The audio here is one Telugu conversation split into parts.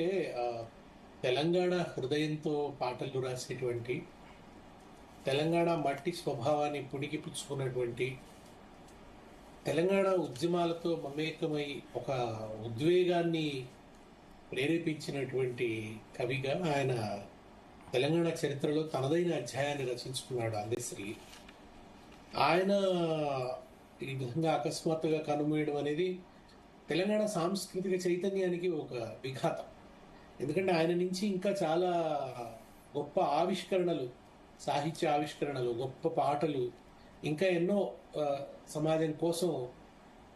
అంటే ఆ, తెలంగాణ హృదయంతో పాటలు రాసేటువంటి, తెలంగాణ మట్టి స్వభావాన్ని పుణికిపుచ్చుకున్నటువంటి, తెలంగాణ ఉద్యమాలతో మమేకమై ఒక ఉద్వేగాన్ని ప్రేరేపించినటువంటి కవిగా ఆయన తెలంగాణ చరిత్రలో తనదైన అధ్యాయాన్ని రచించుకున్నాడు అందశ్రీ. ఆయన ఈ విధంగా అకస్మాత్తుగా కనుమూయడం అనేది తెలంగాణ సాంస్కృతిక చైతన్యానికి ఒక విఘాతం. ఎందుకంటే ఆయన నుంచి ఇంకా చాలా గొప్ప ఆవిష్కరణలు, సాహిత్య ఆవిష్కరణలు, గొప్ప పాటలు, ఇంకా ఎన్నో ఆ, సమాజం కోసం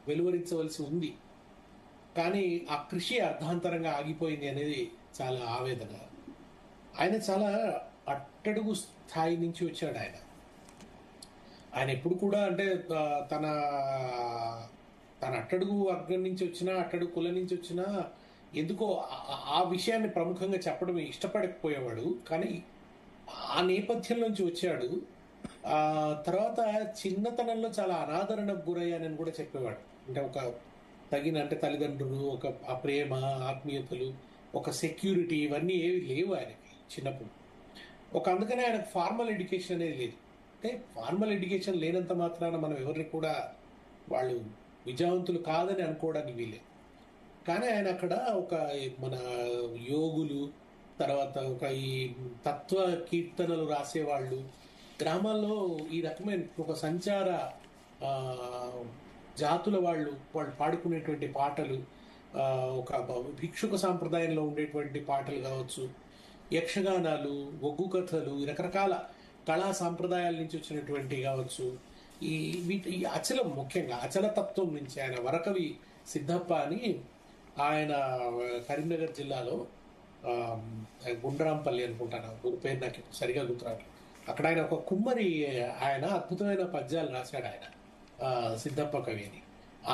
వెలువరించవలసి ఉంది. కానీ ఆ కృషి అర్ధాంతరంగా ఆగిపోయింది అనేది చాలా ఆవేదన. ఆయన చాలా అట్టడుగు స్థాయి నుంచి వచ్చాడు ఆయన. ఆయన ఎప్పుడు కూడా అంటే ఆ, తన తన అట్టడుగు వర్గం నుంచి వచ్చినా, అట్టడుగు కులం నుంచి వచ్చినా ఎందుకో ఆ విషయాన్ని ప్రముఖంగా చెప్పడం ఇష్టపడకపోయేవాడు. కానీ ఆ నేపథ్యం నుంచి వచ్చాడు. ఆ తర్వాత చిన్నతనంలో చాలా అనాదరణకు గురయ్యానని కూడా చెప్పేవాడు. అంటే ఒక తగిన అంటే తల్లిదండ్రులు, ఒక ఆ ప్రేమ, ఆత్మీయతలు, ఒక సెక్యూరిటీ, ఇవన్నీ ఏవి లేవు ఆయనకి చిన్నప్పుడు. అందుకనే ఆయనకు ఫార్మల్ ఎడ్యుకేషన్ అనేది లేదు. అంటే ఫార్మల్ ఎడ్యుకేషన్ లేనంత మాత్రాన మనం ఎవరిని కూడా వాళ్ళు విజయవంతులు కాదని అనుకోవడానికి వీలేదు. కానీ ఆయన అక్కడ ఒక మన యోగులు, తర్వాత ఒక ఈ తత్వ కీర్తనలు రాసేవాళ్ళు, గ్రామాల్లో ఈ రకమైన ఒక సంచార ఆ, జాతుల వాళ్ళు పాడుకునేటువంటి పాటలు, ఒక భిక్షుక సాంప్రదాయంలో ఉండేటువంటి పాటలు కావచ్చు, యక్షగానాలు, ఒగ్గు కథలు, ఈ రకరకాల కళా సాంప్రదాయాల నుంచి వచ్చినటువంటి కావచ్చు. ఈ అచలం, ముఖ్యంగా అచల తత్వం నుంచి ఆయన వరకవి సిద్ధప్ప అని ఆయన కరీంనగర్ జిల్లాలో ఆ, గుండ్రాంపల్లి అనుకుంటాను, ఊరి పేరు నాకు ఇప్పుడు సరిగా గుర్తురాదు. అక్కడ ఆయన ఒక కుమ్మరి, ఆయన అద్భుతమైన పద్యాలు రాశాడు ఆయన, సిద్ధప్ప కవి అని.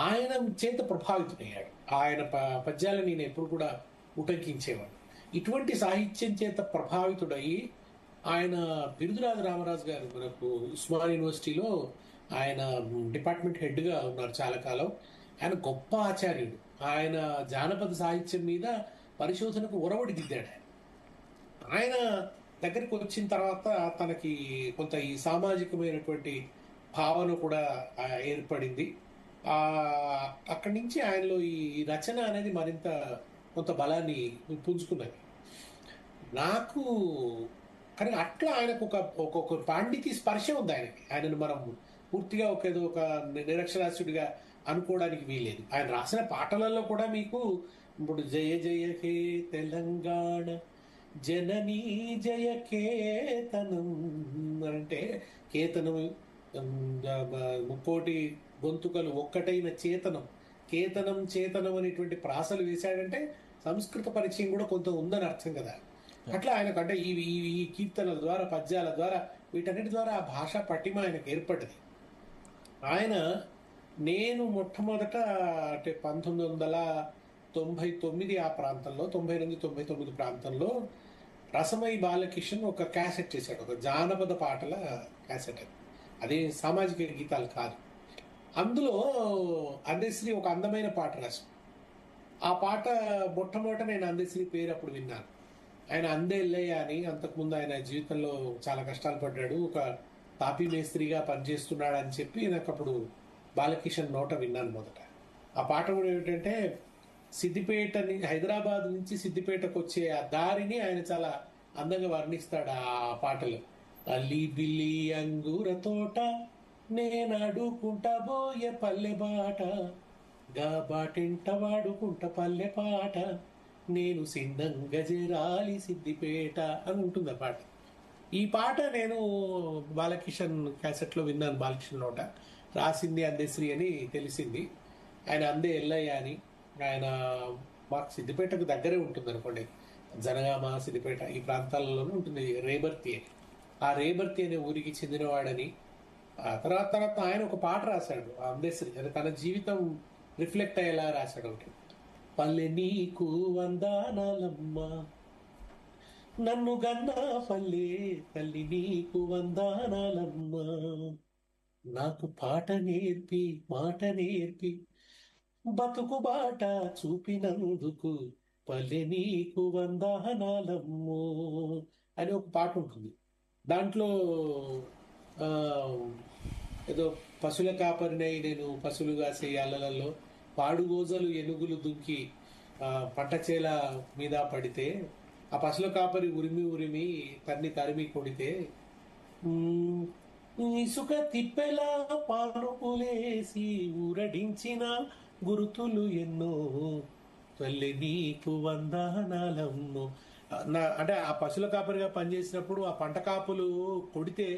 ఆయన చేత ప్రభావితుడయ్యాడు. ఆయన పద్యాలను నేను ఎప్పుడు కూడా ఉటంకించేవాడు. ఇటువంటి సాహిత్యం చేత ప్రభావితుడయి ఆయన బిరుదురాజు రామరాజు గారు మనకు ఉస్మాన్ యూనివర్సిటీలో ఆయన డిపార్ట్మెంట్ హెడ్గా ఉన్నారు చాలా కాలం. ఆయన గొప్ప ఆచార్యుడు. ఆయన జానపద సాహిత్యం మీద పరిశోధనకు ఒరవడి దిద్దాడు. ఆయన దగ్గరికి వచ్చిన తర్వాత తనకి కొంత ఈ సామాజికమైనటువంటి భావన కూడా ఏర్పడింది. ఆ అక్కడి నుంచి ఆయనలో ఈ రచన అనేది మరింత కొంత బలాన్ని పుంజుకున్నది. నాకు కానీ అట్లా ఆయనకు ఒక పాండితీ స్పర్శ ఉంది ఆయనకి. ఆయనను మనం పూర్తిగా ఏదో ఒక నిరక్షరాస్యుడిగా అనుకోవడానికి వీలేదు. ఆయన రాసిన పాటలలో కూడా మీకు ఇప్పుడు జయ జయ హే తెలంగాణ జననీ జయ కేతనం అంటే కేతనం, ముక్కోటి గొంతుకలు ఒక్కటైన చేతనం, కేతనం చేతనం అనేటువంటి ప్రాసలు వేశాడంటే సంస్కృత పరిచయం కూడా కొంత ఉందని అర్థం కదా. అట్లా ఆయనకు అంటే ఈ కీర్తనల ద్వారా, పద్యాల ద్వారా, వీటన్నిటి ద్వారా ఆ భాషా పటిమ ఆయనకు ఏర్పడ్డది. ఆయన నేను మొట్టమొదట అంటే 1999 ఆ ప్రాంతంలో, 98-99 ప్రాంతంలో రసమై బాలకిషన్ ఒక క్యాసెట్ చేశాడు, ఒక జానపద పాటల క్యాసెట్. అది సామాజిక గీతాలు కాదు. అందులో అందశ్రీ ఒక అందమైన పాట రాశాడు. ఆ పాట మొట్టమొదట నేను అందశ్రీ పేరు అప్పుడు విన్నాను. ఆయన అందే ఎల్లయ్య అని, అంతకుముందు ఆయన జీవితంలో చాలా కష్టాలు పడ్డాడు, ఒక తాపీ మేస్త్రిగా పనిచేస్తున్నాడు అని చెప్పి నాకు అప్పుడు బాలకిషన్ నోట విన్నాను మొదట. ఆ పాట కూడా ఏమిటంటే హైదరాబాద్ నుంచి సిద్దిపేటకు వచ్చే ఆ దారిని ఆయన చాలా అందంగా వర్ణిస్తాడు ఆ పాటలో. అల్లి బిల్లి అంగూర తోట నేనాడుకుంటా బోయే పల్లె బాట, గా బాటెంట వాడుకుంట పల్లె పాట, నేను సిన్నంగా జరాలి సిద్దిపేట అని ఉంటుంది ఆ పాట. ఈ పాట నేను బాలకిషన్ క్యాసెట్లో విన్నాను. బాలకిషన్ నోట రాసింది అందశ్రీ అని తెలిసింది. ఆయన అందే ఎల్లయ్య అని. ఆయన మాకు సిద్దిపేటకు దగ్గరే ఉంటుంది అనుకోండి, జనగామ, సిద్దిపేట ఈ ప్రాంతాలలోనే ఉంటుంది రేబర్తి అని. ఆ రేబర్తి అనే ఊరికి చెందినవాడని. ఆ తర్వాత ఆయన ఒక పాట రాశాడు అందశ్రీ, అది తన జీవితం రిఫ్లెక్ట్ అయ్యేలా రాశాడు ఒకటి. పల్లె నీకు వందానాలమ్మ, నన్ను గన్నా పల్లె తల్లి నీకు వందానాలమ్మ, నాకు పాట నేర్పి మాట నేర్పి బతుకు బాట చూపినందుకు పల్లె నీకు వందనాలమ్ము అని ఒక పాట ఉంటుంది. దాంట్లో ఆ ఏదో పశువుల కాపరినై నేను పశువులు కాసే అలలలో పాడుగోజలు ఎనుగులు దుంకి పంట చేల మీద పడితే ఆ పశువుల కాపరి ఉరిమి ఉరిమి తరిమి కొడితే ఉమ్, ఇసుక తిప్పెలా పానుపులేసి ఊరడించిన గురుతులు ఎన్నో తల్లి నీకు వందనాలమ్ము. అంటే ఆ పశువుల కాపరిగా పనిచేసినప్పుడు ఆ పంట కాపులు కొడితే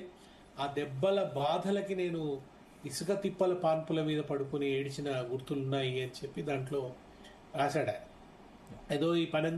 ఆ దెబ్బల బాధలకి నేను ఇసుక తిప్పల పాన్పుల మీద పడుకుని ఏడిచిన గుర్తులున్నాయి అని చెప్పి దాంట్లో రాశాడు ఆయన. ఏదో ఈ పని